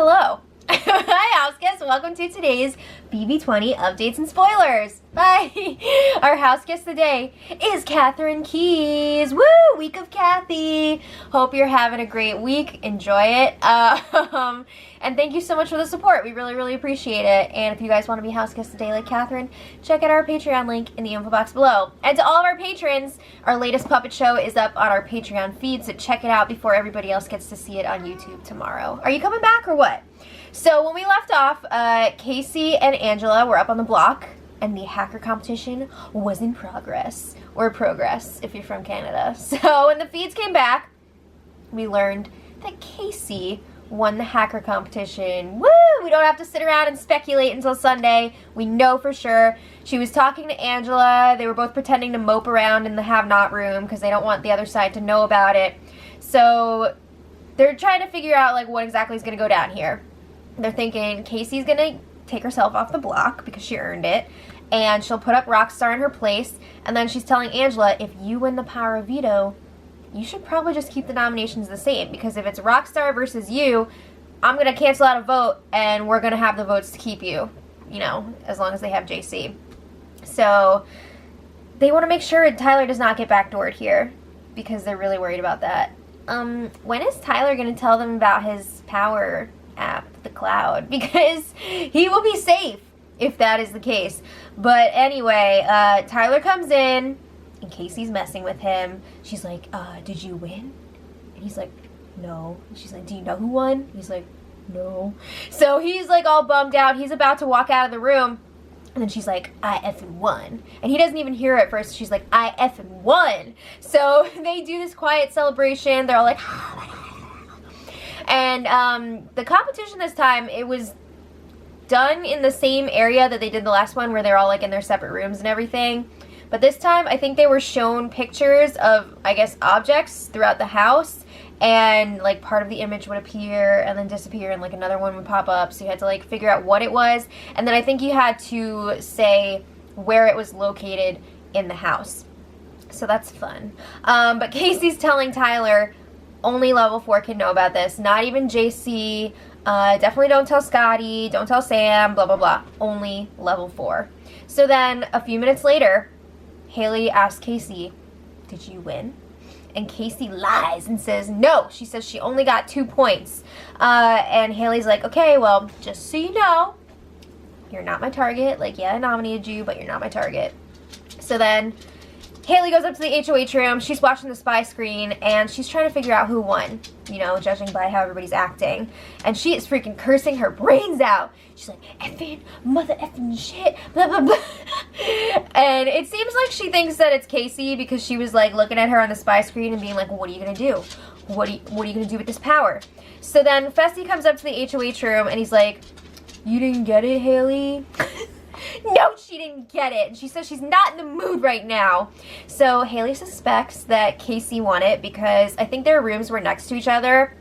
Hello. Hi, house guests. Welcome to today's BB20 updates and spoilers. Bye. Our house guest today is Catherine Keys. Woo! Week of Kathy. Hope you're having a great week. Enjoy it. And thank you so much for the support. We really, really appreciate it. And if you guys want to be house guests today like Catherine, check out our Patreon link in the info box below. And to all of our patrons, our latest puppet show is up on our Patreon feed, so check it out before everybody else gets to see it on YouTube tomorrow. Are you coming back or what? So when we left off, Casey and Angela were up on the block, and the hacker competition was in progress. Or progress, if you're from Canada. So when the feeds came back, we learned that Casey won the hacker competition. Woo! We don't have to sit around and speculate until Sunday. We know for sure. She was talking to Angela. They were both pretending to mope around in the have-not room because they don't want the other side to know about it. So they're trying to figure out like what exactly is going to go down here. They're thinking Casey's going to take herself off the block because she earned it, and she'll put up Rockstar in her place, and then she's telling Angela, if you win the power of veto, you should probably just keep the nominations the same, because if it's Rockstar versus you, I'm going to cancel out a vote, and we're going to have the votes to keep you, you know, as long as they have JC. So they want to make sure Tyler does not get backdoored here, because they're really worried about that. When is Tyler going to tell them about his power app, the cloud? Because he will be safe if that is the case. But anyway, Tyler comes in, and Casey's messing with him. She's like, did you win? And he's like, no. And she's like, do you know who won? He's like, no. So he's like all bummed out. He's about to walk out of the room, and then she's like, I effing won. And he doesn't even hear it at first. She's like, I effing won. So they do this quiet celebration. They're all like, and the competition this time, it was done in the same area that they did the last one, where they're all like in their separate rooms and everything. But this time, I think they were shown pictures of, I guess, objects throughout the house, and like part of the image would appear and then disappear, and like another one would pop up, so you had to like figure out what it was, and then I think you had to say where it was located in the house. So that's fun. But Casey's telling Tyler, only level 4 can know about this, not even JC, definitely don't tell Scotty, don't tell Sam, blah blah blah, only level 4. So then a few minutes later, Haley asks Casey, did you win? And Casey lies and says no. She says she only got 2 points. And Haley's like, okay, well, just so you know, you're not my target. Like, yeah, I nominated you, but you're not my target. So then Haley goes up to the HOH room. She's watching the spy screen, and she's trying to figure out who won, you know, judging by how everybody's acting. And she is freaking cursing her brains out. She's like, effing, mother effing shit, blah, blah, blah. And it seems like she thinks that it's Casey, because she was, like, looking at her on the spy screen and being like, well, what are you going to do? What are you going to do with this power? So then Fessy comes up to the HOH room, and he's like, you didn't get it, Haley? No, she didn't get it. And she says she's not in the mood right now. So Haley suspects that Casey won it, because I think their rooms were next to each other.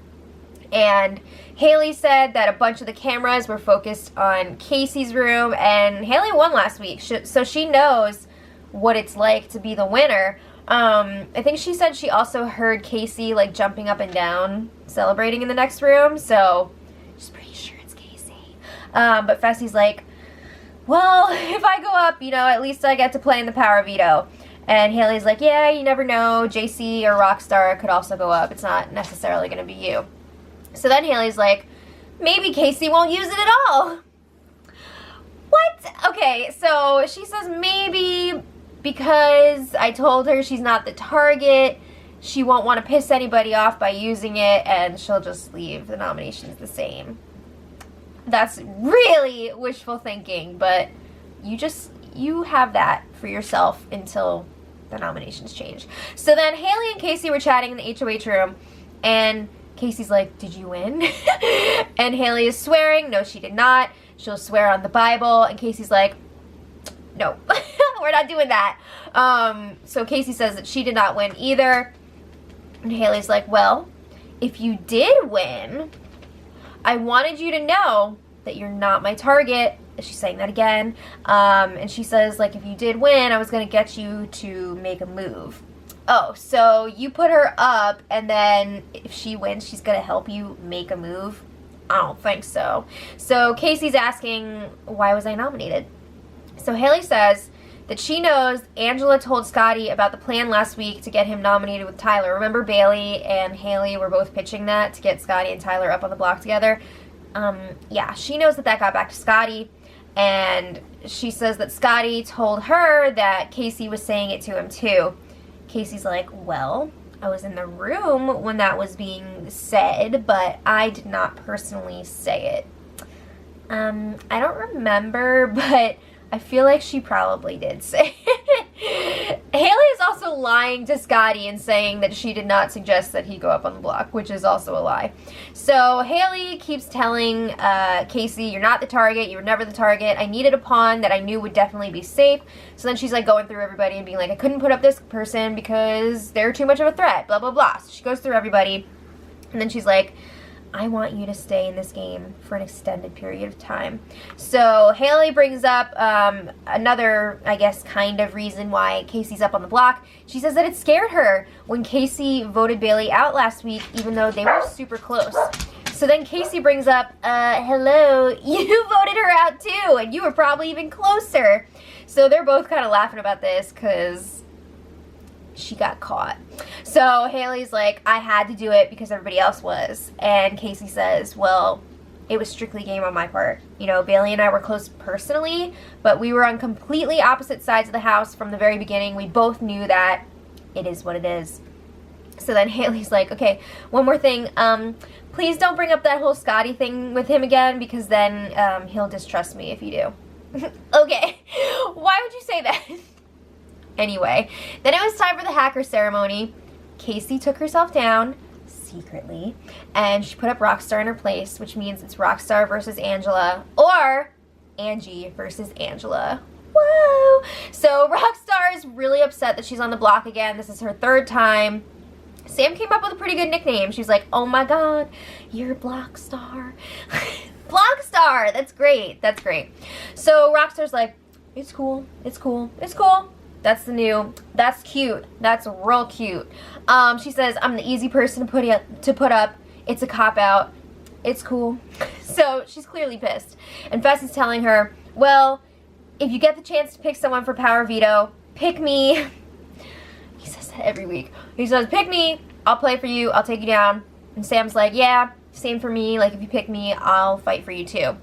And Haley said that a bunch of the cameras were focused on Casey's room, and Haley won last week. So she knows what it's like to be the winner. I think she said she also heard Casey like jumping up and down, celebrating in the next room. So she's pretty sure it's Casey. But Fessy's like, well, if I go up, you know, at least I get to play in the power veto. And Haley's like, yeah, you never know. JC or Rockstar could also go up. It's not necessarily going to be you. So then Haley's like, maybe Casey won't use it at all. What? Okay, so she says maybe because I told her she's not the target, she won't want to piss anybody off by using it, and she'll just leave the nominations the same. That's really wishful thinking, but you have that for yourself until the nominations change. So then Haley and Casey were chatting in the HOH room, and Casey's like, did you win? And Haley is swearing, no, she did not. She'll swear on the Bible, and Casey's like, no, we're not doing that. So Casey says that she did not win either. And Haley's like, well, if you did win, I wanted you to know that you're not my target. She's saying that again. And she says, like, if you did win, I was going to get you to make a move. Oh, so you put her up, and then if she wins, she's going to help you make a move? I don't think so. So Casey's asking, why was I nominated? So Haley says that she knows Angela told Scotty about the plan last week to get him nominated with Tyler. Remember Bailey and Haley were both pitching that to get Scotty and Tyler up on the block together? Yeah, she knows that got back to Scotty, and she says that Scotty told her that Casey was saying it to him too. Casey's like, well, I was in the room when that was being said, but I did not personally say it. I don't remember, but I feel like she probably did say it. Haley is also lying to Scotty and saying that she did not suggest that he go up on the block, which is also a lie. So Haley keeps telling Casey, you're not the target, you were never the target. I needed a pawn that I knew would definitely be safe. So then she's like going through everybody and being like, I couldn't put up this person because they're too much of a threat, blah, blah, blah. So she goes through everybody, and then she's like, I want you to stay in this game for an extended period of time. So Haley brings up another, I guess, kind of reason why Casey's up on the block. She says that it scared her when Casey voted Bailey out last week, even though they were super close. So then Casey brings up, hello, you voted her out too, and you were probably even closer. So they're both kind of laughing about this because she got caught. So Haley's like, I had to do it because everybody else was. And Casey says, well, it was strictly game on my part. You know, Bailey and I were close personally, but we were on completely opposite sides of the house from the very beginning. We both knew that it is what it is. So then Haley's like, okay, one more thing. Please don't bring up that whole Scotty thing with him again, because then he'll distrust me if you do. Okay. Why would you say that? Anyway, then it was time for the hacker ceremony. Casey took herself down secretly, and she put up Rockstar in her place, which means it's Rockstar versus Angela, or Angie versus Angela. Whoa! So Rockstar is really upset that she's on the block again. This is her third time. Sam came up with a pretty good nickname. She's like, oh my god, you're Blockstar. Blockstar! That's great. That's great. So Rockstar's like, it's cool. It's cool. It's cool. That's cute. That's real cute. She says, I'm the easy person to put up. It's a cop-out. It's cool. So she's clearly pissed. And Fess is telling her, well, if you get the chance to pick someone for Power Veto, pick me. He says that every week. He says, pick me. I'll play for you. I'll take you down. And Sam's like, yeah, same for me. Like, if you pick me, I'll fight for you too.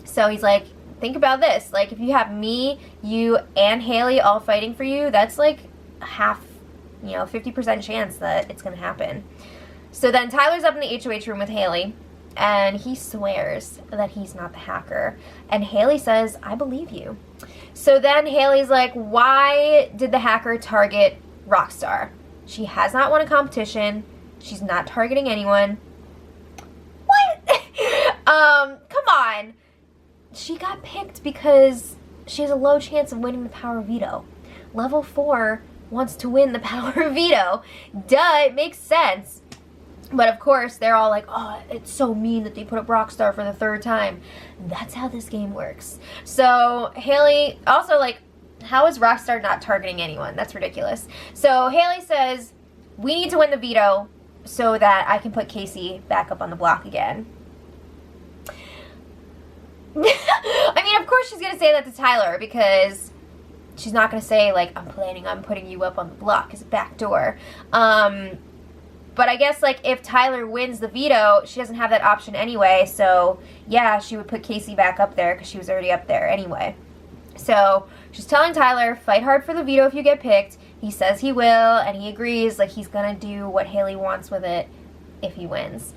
So he's like, think about this. Like, if you have me, you, and Haley all fighting for you, that's like half, 50% chance that it's going to happen. So then Tyler's up in the HOH room with Haley, and he swears that he's not the hacker. And Haley says, I believe you. So then Haley's like, why did the hacker target Rockstar? She has not won a competition. She's not targeting anyone. What? Come on. She got picked because she has a low chance of winning the Power Veto. Level 4 wants to win the Power Veto. Duh, it makes sense. But of course, they're all like, oh, it's so mean that they put up Rockstar for the third time. That's how this game works. So Haley, also like, how is Rockstar not targeting anyone? That's ridiculous. So Haley says, we need to win the veto so that I can put Casey back up on the block again. I mean, of course she's going to say that to Tyler, because she's not going to say, like, I'm planning on putting you up on the block as a backdoor. But I guess, like, if Tyler wins the veto, she doesn't have that option anyway, so, yeah, she would put Casey back up there because she was already up there anyway. So she's telling Tyler, fight hard for the veto if you get picked. He says he will, and he agrees, like, he's going to do what Haley wants with it if he wins.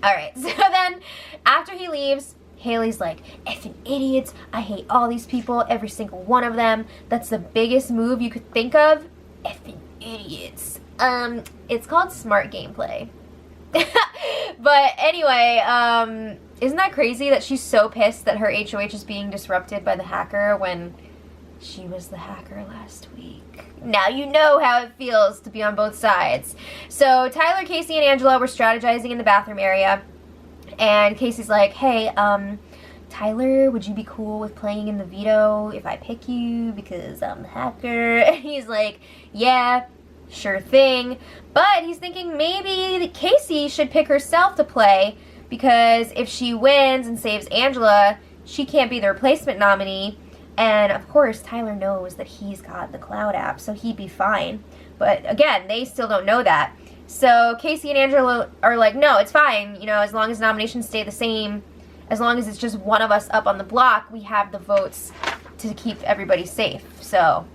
Alright, so then, after he leaves, Haley's like, effing idiots, I hate all these people, every single one of them. That's the biggest move you could think of. Effing idiots. It's called smart gameplay. But anyway, isn't that crazy that she's so pissed that her HOH is being disrupted by the hacker when she was the hacker last week? Now you know how it feels to be on both sides. So Tyler, Casey, and Angela were strategizing in the bathroom area. And Casey's like, hey, Tyler, would you be cool with playing in the veto if I pick you because I'm the hacker? And he's like, yeah, sure thing. But he's thinking maybe Casey should pick herself to play because if she wins and saves Angela, she can't be the replacement nominee. And of course, Tyler knows that he's got the Cloud app, so he'd be fine. But again, they still don't know that. So Casey and Angela are like, no, it's fine. You know, as long as nominations stay the same, as long as it's just one of us up on the block, we have the votes to keep everybody safe. So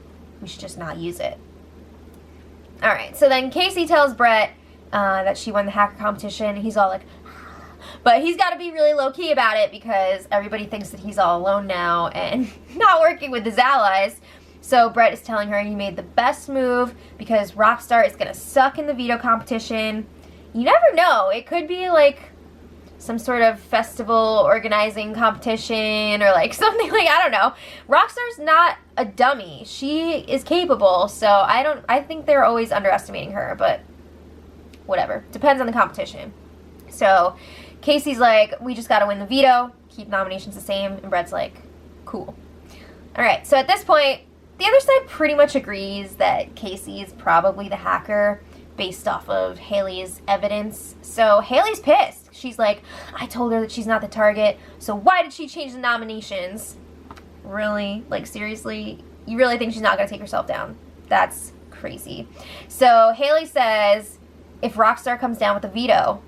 we should just not use it. All right, so then Casey tells Brett that she won the hacker competition. He's all like, but he's got to be really low-key about it because everybody thinks that he's all alone now and not working with his allies. So Brett is telling her you made the best move because Rockstar is going to suck in the veto competition. You never know. It could be like some sort of festival organizing competition or like something like, I don't know. Rockstar's not a dummy. She is capable, so I think they're always underestimating her, but whatever. Depends on the competition. So Casey's like, we just gotta win the veto, keep nominations the same, and Brett's like, cool. Alright, so at this point, the other side pretty much agrees that Casey is probably the hacker based off of Haley's evidence. So Haley's pissed. She's like, I told her that she's not the target, so why did she change the nominations? Really? Like, seriously? You really think she's not gonna take herself down? That's crazy. So Haley says if Rockstar comes down with a veto,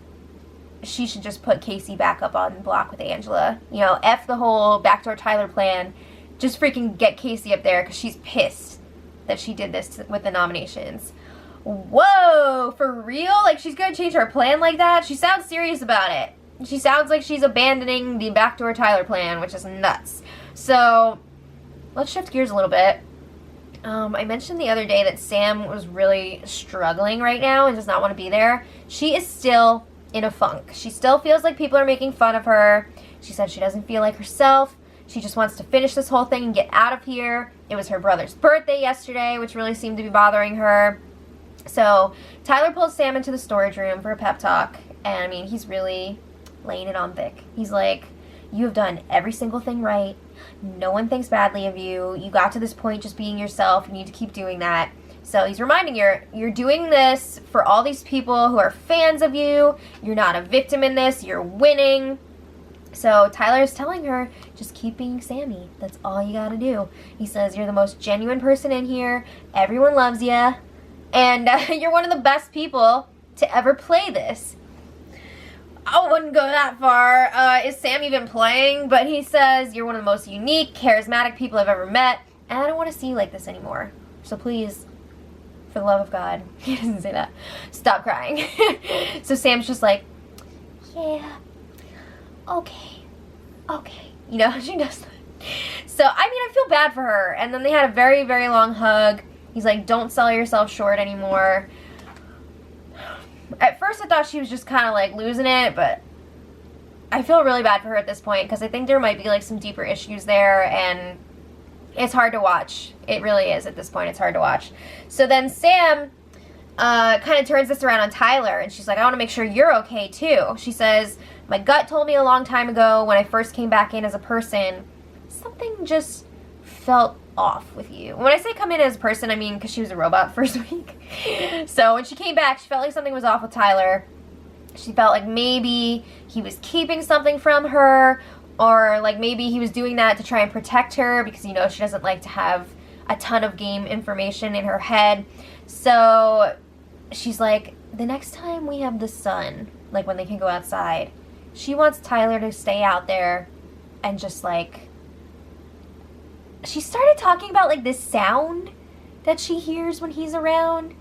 she should just put Casey back up on the block with Angela. You know, F the whole backdoor Tyler plan. Just freaking get Casey up there because she's pissed that she did this with the nominations. Whoa, for real? Like, she's gonna change her plan like that? She sounds serious about it. She sounds like she's abandoning the backdoor Tyler plan, which is nuts. So, let's shift gears a little bit. I mentioned the other day that Sam was really struggling right now and does not want to be there. She is still in a funk. She still feels like people are making fun of her. She said she doesn't feel like herself. She just wants to finish this whole thing and get out of here. It was her brother's birthday yesterday, which really seemed to be bothering her. So Tyler pulls Sam into the storage room for a pep talk. And I mean, he's really laying it on thick. He's like, you have done every single thing right. No one thinks badly of you. You got to this point just being yourself. You need to keep doing that. So he's reminding you, you're doing this for all these people who are fans of you. You're not a victim in this. You're winning. So Tyler's telling her, just keep being Sammy. That's all you gotta do. He says, you're the most genuine person in here. Everyone loves you. And you're one of the best people to ever play this. I wouldn't go that far. Is Sam even playing? But he says, you're one of the most unique, charismatic people I've ever met. And I don't want to see you like this anymore. So please, for the love of God, he doesn't say that, stop crying. So Sam's just like, yeah, okay. You know, she does that. So, I mean, I feel bad for her. And then they had a very, very long hug. He's like, don't sell yourself short anymore. At first I thought she was just kind of like losing it, but I feel really bad for her at this point because I think there might be like some deeper issues there, and it's hard to watch. It really is at this point. It's hard to watch. So then Sam kind of turns this around on Tyler, and she's like, I want to make sure you're okay too. She says, my gut told me a long time ago when I first came back in as a person, something just felt off with you. When I say come in as a person, I mean because she was a robot first week. So when she came back, she felt like something was off with Tyler. She felt like maybe he was keeping something from her, or like maybe he was doing that to try and protect her because, you know, she doesn't like to have a ton of game information in her head. So she's like, the next time we have the sun, like when they can go outside, she wants Tyler to stay out there and just like, she started talking about like this sound that she hears when he's around.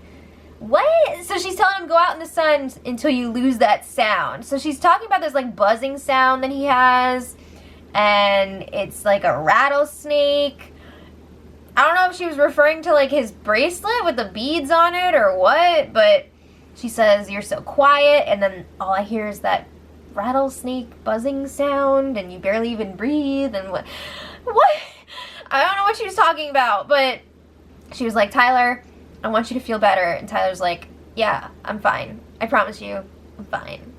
What? So she's telling him go out in the sun until you lose that sound. So she's talking about this like buzzing sound that he has, and it's like a rattlesnake. I don't know if she was referring to like his bracelet with the beads on it or what, but she says, you're so quiet, and then all I hear is that rattlesnake buzzing sound, and you barely even breathe, and what? I don't know what she was talking about, but she was like, Tyler, I want you to feel better. And Tyler's like, yeah, I'm fine. I promise you, I'm fine.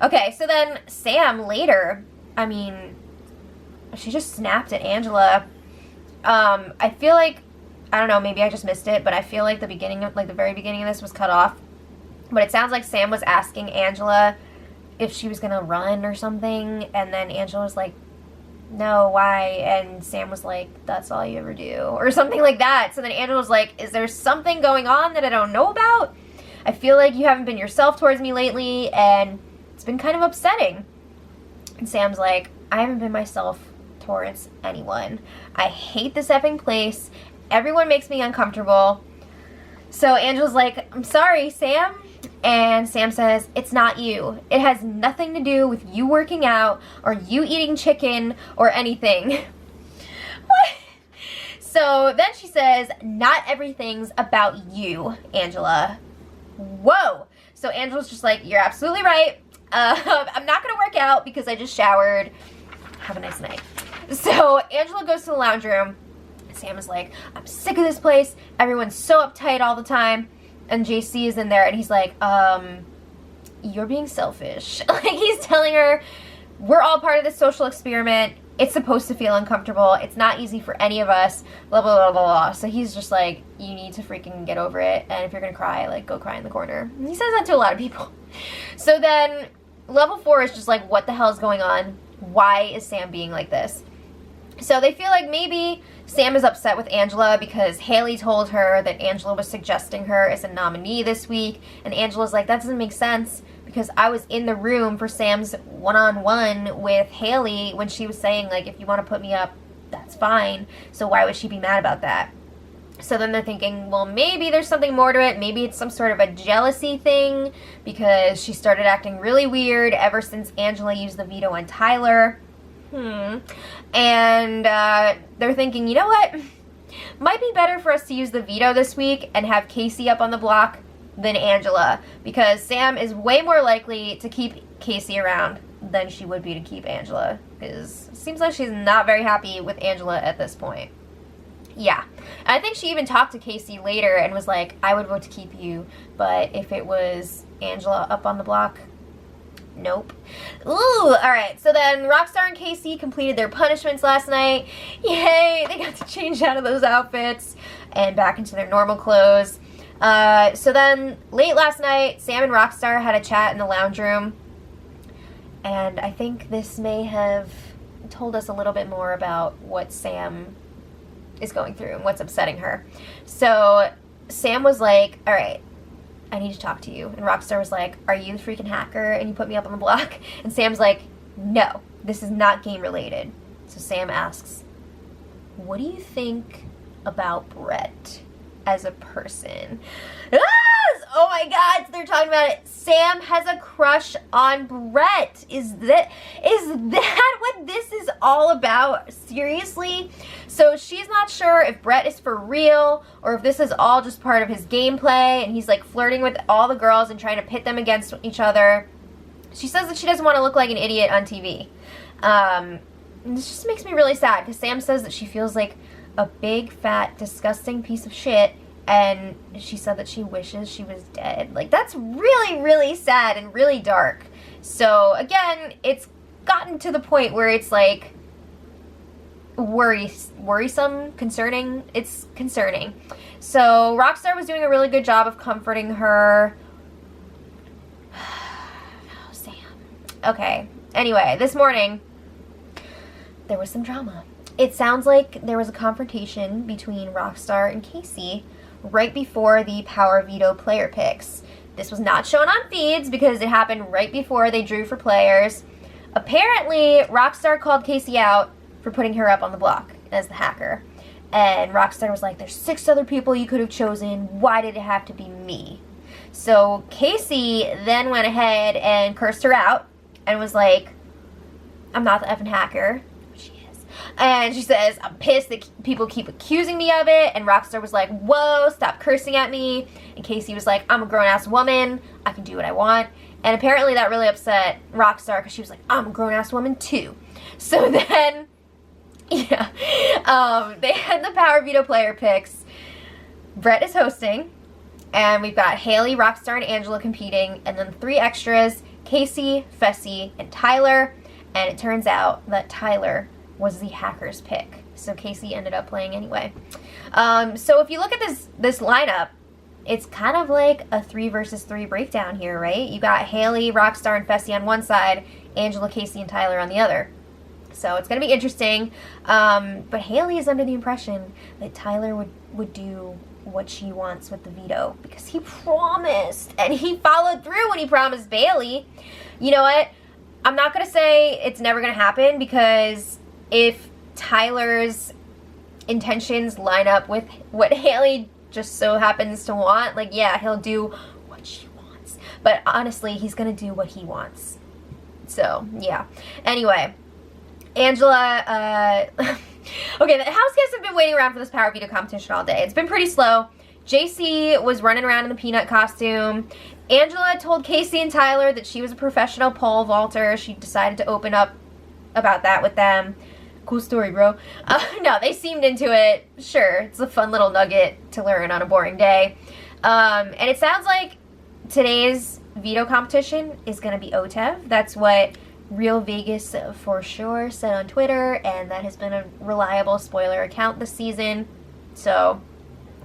Okay, so then Sam later, I mean, she just snapped at Angela. I feel like, I don't know, maybe I just missed it, but I feel like the beginning of, like the very beginning of this was cut off. But it sounds like Sam was asking Angela if she was gonna run or something, and then Angela was like, no, why? And Sam was like, that's all you ever do, or something like that. So then Angela was like, is there something going on that I don't know about? I feel like you haven't been yourself towards me lately, and it's been kind of upsetting. And Sam's like, I haven't been myself towards anyone. I hate this effing place. Everyone makes me uncomfortable. So Angela's like, I'm sorry, Sam. And Sam says, it's not you. It has nothing to do with you working out or you eating chicken or anything. What? So then she says, not everything's about you, Angela. Whoa. So Angela's just like, you're absolutely right. I'm not going to work out because I just showered. Have a nice night. So Angela goes to the lounge room. Sam is like, I'm sick of this place. Everyone's so uptight all the time. And JC is in there and he's like, you're being selfish. Like, he's telling her, we're all part of this social experiment. It's supposed to feel uncomfortable. It's not easy for any of us. Blah, blah, blah, blah, blah. So he's just like, you need to freaking get over it. And if you're going to cry, like, go cry in the corner. And he says that to a lot of people. So then level 4 is just like, what the hell is going on? Why is Sam being like this? So they feel like maybe Sam is upset with Angela because Haley told her that Angela was suggesting her as a nominee this week. And Angela's like, that doesn't make sense because I was in the room for Sam's one-on-one with Haley when she was saying, like, if you want to put me up, that's fine. So why would she be mad about that? So then they're thinking, well, maybe there's something more to it. Maybe it's some sort of a jealousy thing because she started acting really weird ever since Angela used the veto on Tyler. And they're thinking, you know what? Might be better for us to use the veto this week and have Casey up on the block than Angela, because Sam is way more likely to keep Casey around than she would be to keep Angela, because it seems like she's not very happy with Angela at this point. Yeah. I think she even talked to Casey later and was like, I would vote to keep you, but if it was Angela up on the block, nope. Ooh, alright. So then Rockstar and Casey completed their punishments last night. Yay! They got to change out of those outfits and back into their normal clothes. So then late last night, Sam and Rockstar had a chat in the lounge room. And I think this may have told us a little bit more about what Sam is going through and what's upsetting her. So Sam was like, alright, I need to talk to you. And Rockstar was like, are you the freaking hacker and you put me up on the block? And Sam's like, no, this is not game related. So Sam asks, what do you think about Brett as a person? Oh my god, so they're talking about it. Sam has a crush on Brett. Is that what this is all about? Seriously? So she's not sure if Brett is for real or if this is all just part of his gameplay and he's like flirting with all the girls and trying to pit them against each other. She says that she doesn't want to look like an idiot on TV. And this just makes me really sad because Sam says that she feels like a big, fat, disgusting piece of shit. And she said that she wishes she was dead. Like, that's really, really sad and really dark. So, again, it's gotten to the point where it's, like, worrisome, concerning. It's concerning. So, Rockstar was doing a really good job of comforting her. Oh, Sam. Okay. Anyway, this morning, there was some drama. It sounds like there was a confrontation between Rockstar and Casey right before the Power Veto player picks. This was not shown on feeds because it happened right before they drew for players. Apparently, Rockstar called Casey out for putting her up on the block as the hacker. And Rockstar was like, there's 6 other people you could have chosen. Why did it have to be me? So Casey then went ahead and cursed her out and was like, I'm not the effing hacker. And she says, I'm pissed that people keep accusing me of it. And Rockstar was like, whoa, stop cursing at me. And Casey was like, I'm a grown-ass woman. I can do what I want. And apparently that really upset Rockstar because she was like, I'm a grown-ass woman too. So then, yeah, they had the Power Veto player picks. Brett is hosting. And we've got Haley, Rockstar, and Angela competing. And then 3 extras, Casey, Fessy, and Tyler. And it turns out that Tyler was the hacker's pick. So Casey ended up playing anyway. So if you look at this lineup, it's kind of like a 3 versus 3 breakdown here, right? You got Haley, Rockstar, and Fessy on one side, Angela, Casey, and Tyler on the other. So it's going to be interesting. But Haley is under the impression that Tyler would do what she wants with the veto because he promised, and he followed through when he promised Bailey. You know what? I'm not going to say it's never going to happen, because if Tyler's intentions line up with what Haley just so happens to want, like, yeah, he'll do what she wants. But honestly, he's going to do what he wants. So, yeah. Anyway, Angela, okay, the house guests have been waiting around for this power veto competition all day. It's been pretty slow. JC was running around in the peanut costume. Angela told Casey and Tyler that she was a professional pole vaulter. She decided to open up about that with them. Cool story, bro. No, they seemed into it. Sure, it's a fun little nugget to learn on a boring day. And it sounds like today's veto competition is going to be OTEV. That's what Real Vegas for sure said on Twitter, and that has been a reliable spoiler account this season. So,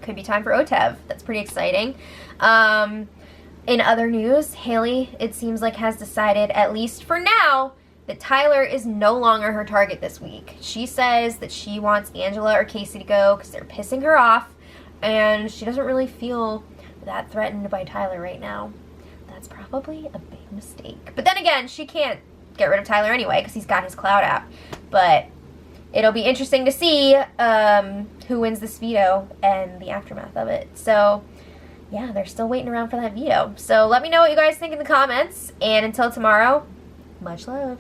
could be time for OTEV. That's pretty exciting. In other news, Haley, it seems like, has decided, at least for now, that Tyler is no longer her target this week. She says that she wants Angela or Casey to go because they're pissing her off, and she doesn't really feel that threatened by Tyler right now. That's probably a big mistake. But then again, she can't get rid of Tyler anyway because he's got his cloud app. But it'll be interesting to see who wins this veto and the aftermath of it. So, yeah, they're still waiting around for that veto. So let me know what you guys think in the comments. And until tomorrow, much love.